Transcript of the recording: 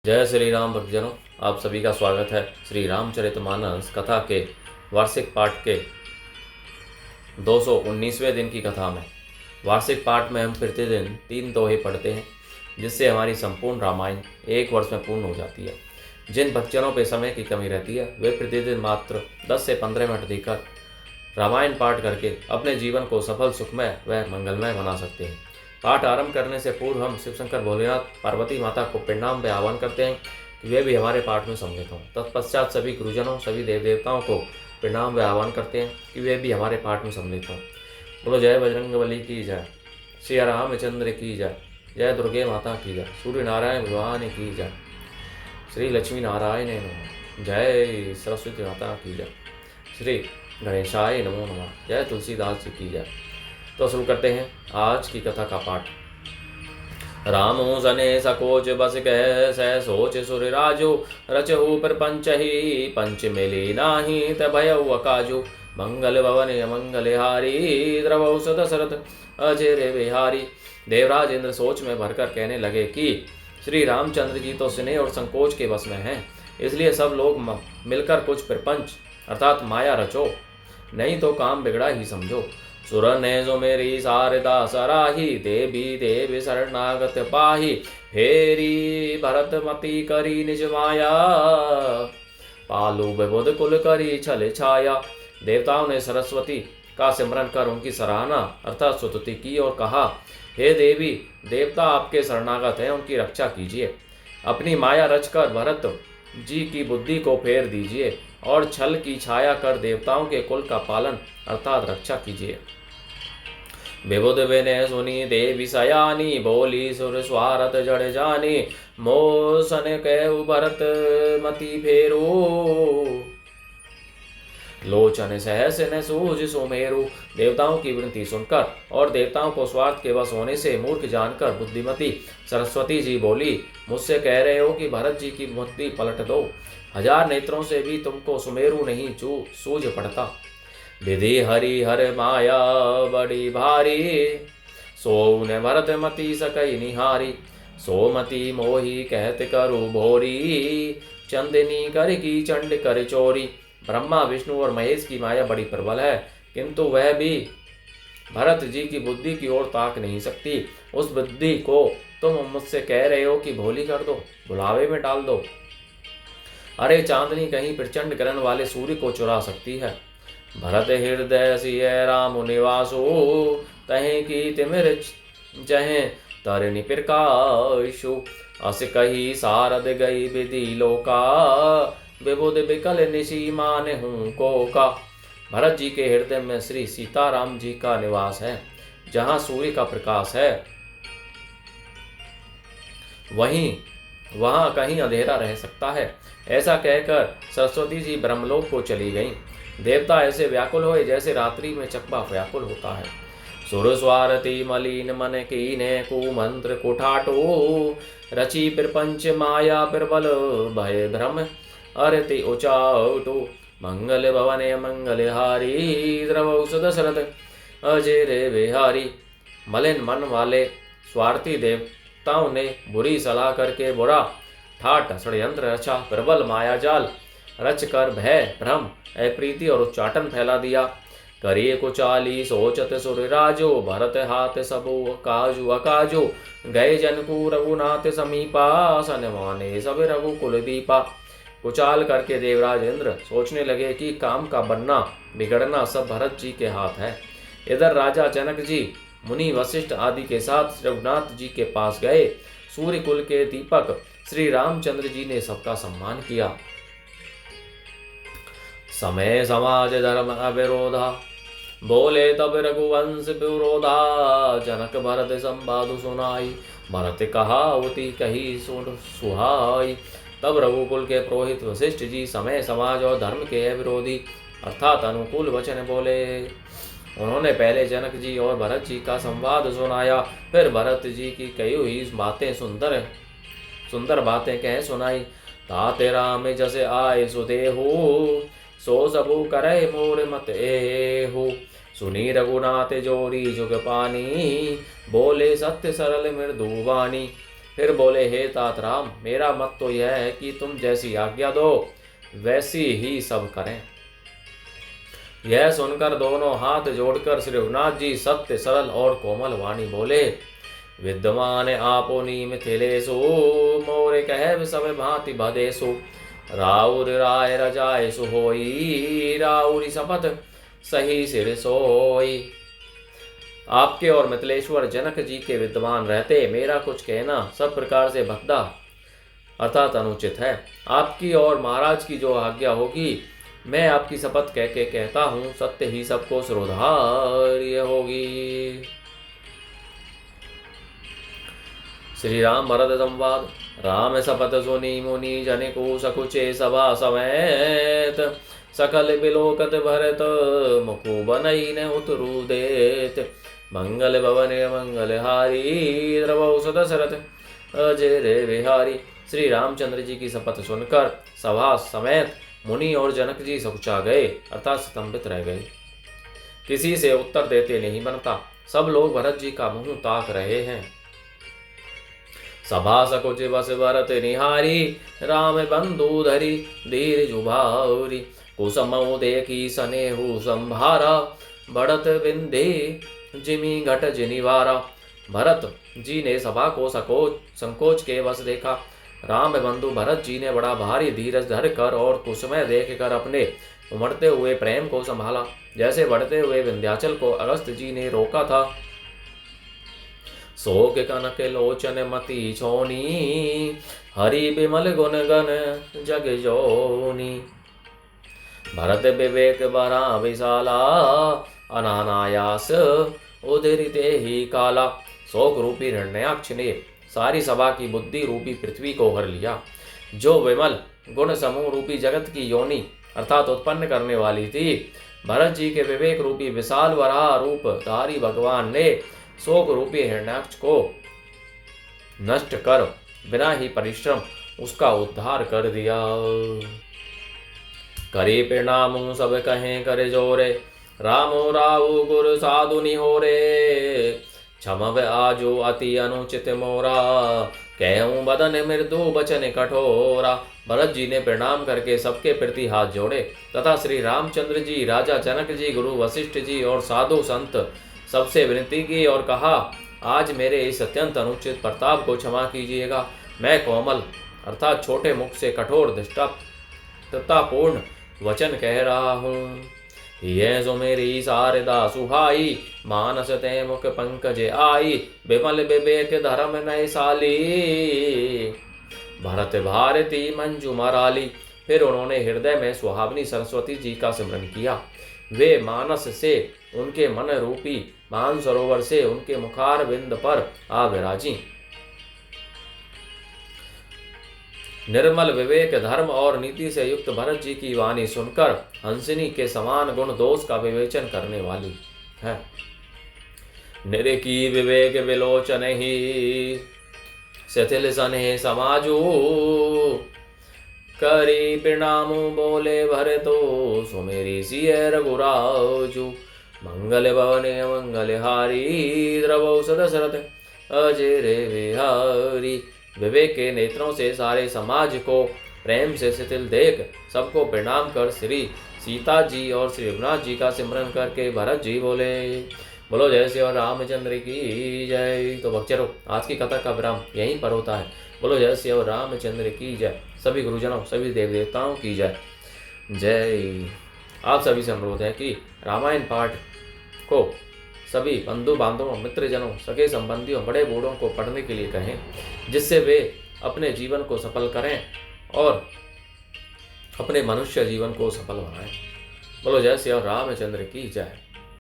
जय श्री राम भक्तजनों, आप सभी का स्वागत है श्री रामचरितमानस कथा के वार्षिक पाठ के 219वें दिन की कथा में। वार्षिक पाठ में हम प्रतिदिन 3 दोहे पढ़ते हैं, जिससे हमारी संपूर्ण रामायण 1 वर्ष में पूर्ण हो जाती है। जिन भक्तजनों पे समय की कमी रहती है, वे प्रतिदिन मात्र 10 से 15 मिनट देकर रामायण पाठ करके अपने जीवन को सफल, सुखमय व मंगलमय बना सकते हैं। पाठ आरंभ करने से पूर्व हम शिव शंकर भोलेनाथ पार्वती माता को प्रणाम व आह्वान करते हैं कि वे भी हमारे पाठ में सम्मिलित हों। तत्पश्चात सभी गुरुजनों, सभी देव देवताओं को प्रणाम व आह्वान करते हैं कि वे भी हमारे पाठ में सम्मिलित हों। बोलो जय बजरंगबली की जय, श्री रामचंद्र की जय, जय दुर्गे माता की जय, सूर्य नारायण भगवान की जय, श्री लक्ष्मी नारायण नमः, जय सरस्वती माता की जय, श्री गणेशाय नमो नमः, जय तुलसीदास जी की जय। तो शुरू करते हैं आज की कथा का पाठ। रामो सने सकोच बस कह सह सोच सुरराजो, रचहु प्रपंच ही पंच मिली नाही तभयउ अकाजो, मंगल भवन मंगल हारी द्रवौ दशरथ अजय बिहारी। देवराज इंद्र सोच में भरकर कहने लगे कि श्री रामचंद्र जी तो स्नेह और संकोच के बस में हैं, इसलिए सब लोग मिलकर कुछ प्रपंच अर्थात माया रचो, नहीं तो काम बिगड़ा ही समझो। सुर ने जो मेरी शारदा सराही, देवी देवी शरणागत पाही, फेरी भरत मती करी निज माया, पालू विबुध कुल करी छल छाया। देवताओं ने सरस्वती का सिमरन कर उनकी सराहना अर्थात स्तुति की और कहा, हे देवी देवता आपके शरणागत हैं, उनकी रक्षा कीजिए। अपनी माया रचकर भरत जी की बुद्धि को फेर दीजिए और छल की छाया कर देवताओं के कुल का पालन अर्थात रक्षा कीजिए। विबुध विनय सुनी देवी सयानी, बोली सुर स्वारथ जड़ जानी, मोसन कहु भरत मति फेरो, लोचन सहस न सूझ सुमेरु। देवताओं की विनती सुनकर और देवताओं को स्वार्थ के वश होने से मूर्ख जानकर बुद्धिमती सरस्वती जी बोली, मुझसे कह रहे हो कि भरत जी की बुद्धि पलट दो, 1000 नेत्रों से भी तुमको सुमेरु नहीं सूझ पड़ता। विधि हरि हर माया बड़ी भारी, सो न भरत मति सकई निहारी, सोमति मोही कहत करु भोरी, चंदनी कर की चंड कर चोरी। ब्रह्मा विष्णु और महेश की माया बड़ी प्रबल है, किंतु वह भी भरत जी की बुद्धि की ओर ताक नहीं सकती। उस बुद्धि को तुम मुझसे कह रहे हो कि भोली कर दो, बुलावे में डाल दो। अरे चांदनी कहीं प्रचंड किरण वाले सूर्य को चुरा सकती है। भरत हृदय सिय राम निवासो, तहें की तिमिर जहें तरिणी प्रकाशु, अस कही सारद गई विधि लोका, विबुध विकल निशी मान हूँ को का। भरत जी के हृदय में श्री सीताराम जी का निवास है, जहाँ सूर्य का प्रकाश है वहाँ कहीं अंधेरा रह सकता है। ऐसा कहकर सरस्वती जी ब्रह्मलोक को चली गईं। देवता ऐसे व्याकुल हुए जैसे रात्रि में चकवा व्याकुल होता है। सुर स्वारती मलिन मन कीने कुमंत्र कुठाटो, रची प्रपंच माया प्रबल भय भ्रम, अरति उचाटो, मंगल भवन मंगल हारी द्रवौ दशरथ अजय बिहारी। मलिन मन वाले स्वार्थी देवताओं ने बुरी सलाह करके बुरा ठाट षड्यंत्र रचा, प्रबल मायाजाल रच कर भय भ्रम अप्रीति और उच्चाटन फैला दिया। करिए कुचाली सोचत सुरराजो, भरत हाथ सबो काजु अकाजो, गए जनकु रघुनाथ समीपा, सन माने सब रघुकुल दीपा। कुचाल करके देवराज इंद्र सोचने लगे कि काम का बनना बिगड़ना सब भरत जी के हाथ है। इधर राजा जनक जी मुनि वशिष्ठ आदि के साथ रघुनाथ जी के पास गए। सूर्य कुल के दीपक श्री रामचंद्र जी ने सबका सम्मान किया। समय समाज धर्म अविरोधा, बोले तब रघुवंश विरोधा, जनक भरत संवाद सुनाई, भरत कहावती कही सुन सुहाई। तब रघुकुल के पुरोहित वशिष्ठ जी समय समाज और धर्म के विरोधी अर्थात अनुकूल वचन बोले। उन्होंने पहले जनक जी और भरत जी का संवाद सुनाया, फिर भरत जी की कई हुई बातें सुंदर बातें कह सुनाई। ताते राम जैसे आए सुदेहु, सो सबु करे मोर मत एहु, सुनी रघुनाथ जोरी जुग पानी, बोले सत्य सरल मृदु वाणी। फिर बोले, हे तात राम, मेरा मत तो यह है कि तुम जैसी आज्ञा दो वैसी ही सब करें। यह सुनकर दोनों हाथ जोड़कर श्री रघुनाथ जी सत्य सरल और कोमल वाणी बोले, विद्यमान आपोनी मिथिलेशु, मोरे कह सब भांति बदेशु, राउर राय रजाय सुहोई, राउरी शपथ सही सिर सोई। आपके और मिथिलेश्वर जनक जी के विद्यमान रहते मेरा कुछ कहना सब प्रकार से भद्दा अर्थात अनुचित है। आपकी और महाराज की जो आज्ञा होगी मैं आपकी शपथ कह के कहता हूँ, सत्य ही सबको सुधार्य होगी। श्री राम भरत संवाद। राम शपथ सुनी मुनि जन को सकुचे सभा समेत, सकल बिलोकत भरत मुकु बनई न उतरु देत, मंगल भवन मंगल हारी द्रवौ सदशरथ अजय रे विहारी। श्री रामचंद्र जी की शपथ सुनकर सभा समेत मुनि और जनक जी सकुचा गए अर्थात स्तंभित रह गए। किसी से उत्तर देते नहीं बनता। सब लोग भरत जी का मुंह ताक रहे हैं। सभा सकुच बस भरत निहारी, राम बंधु धरी धीर जुभारी, कुसमो देखी सनेहु संभारा, बढ़त बिंदे जिमी घट जिनिवारा। भरत जी ने सभा को संकोच के वश देखा। राम बंधु भरत जी ने बड़ा भारी धीरज धर कर और कुसमय देख कर अपने उमड़ते हुए प्रेम को संभाला, जैसे बढ़ते हुए विंध्याचल को अगस्त जी ने रोका था। शोक कनक लोचन मति छोनी, हरि बिमल गुण गण जग जोनी। भरत विवेक बरा विशाला, अनानायास उदरिते ही काला। शोक रूपी हिरण्याक्ष ने सारी सभा की बुद्धि रूपी पृथ्वी को हर लिया। जो विमल गुण समूह रूपी जगत की योनि अर्थात उत्पन्न करने वाली थी, भरत जी के विवेक रूपी विशाल वराह रूप धारी भगवान ने शोक रूपी हिरण्याक्ष को नष्ट कर बिना ही परिश्रम उसका उद्धार कर दिया। करे प्रणाम सब कहें करे जोरे, रामो राव गुरु साधु निहोरे। क्षमव आजो अति अनुचित मोरा, कहूँ बदन मृदु बचन कठोरा। भरत जी ने प्रणाम करके सबके प्रति हाथ जोड़े तथा श्री रामचंद्र जी, राजा जनक जी, गुरु वशिष्ठ जी और साधु संत सबसे विनती की और कहा, आज मेरे इस अत्यंत अनुचित प्रताप को क्षमा कीजिएगा। मैं कोमल अर्थात छोटे मुख से कठोर दृष्टतापूर्ण वचन कह रहा हूँ। ये जो मेरी शारदा सुहाई, मानस ते मुख पंकज आई, विमल विवेक धर्म नय साली, भरत भारती मंजू मराली। फिर उन्होंने हृदय में सुहावनी सरस्वती जी का स्मरण किया। वे मानस से उनके मन रूपी मान सरोवर से उनके मुखार बिंद पर आ विराजी। निर्मल विवेक धर्म और नीति से युक्त भरत जी की वाणी सुनकर हंसिनी के समान गुण दोष का विवेचन करने वाली है। निरकी विवेक विलोचन ही, शिथिल सने समाजू, करी प्रणाम बोले भरतो, सुमेरी सिय रघुराजू। मंगल भवन मंगल हारी, द्रवौ सदशरथ अजय रे विहारी। विवेक के नेत्रों से सारे समाज को प्रेम से शिथिल देख सबको प्रणाम कर श्री सीता जी और श्री रघुनाथ जी का सिमरन करके भरत जी बोले, बोलो जय श्री रामचंद्र की जय। तो भक्तजनों, आज की कथा का विराम यहीं पर होता है। बोलो जय श्री रामचंद्र की जय। सभी गुरुजनों, सभी देव देवताओं की जय जय। आप सभी से अनुरोध है कि रामायण पाठ को सभी बंधु बांधवों, मित्रजनों, सगे संबंधियों, बड़े बूढ़ों को पढ़ने के लिए कहें, जिससे वे अपने जीवन को सफल करें और अपने मनुष्य जीवन को सफल बनाएं। बोलो जय श्री रामचंद्र की जय।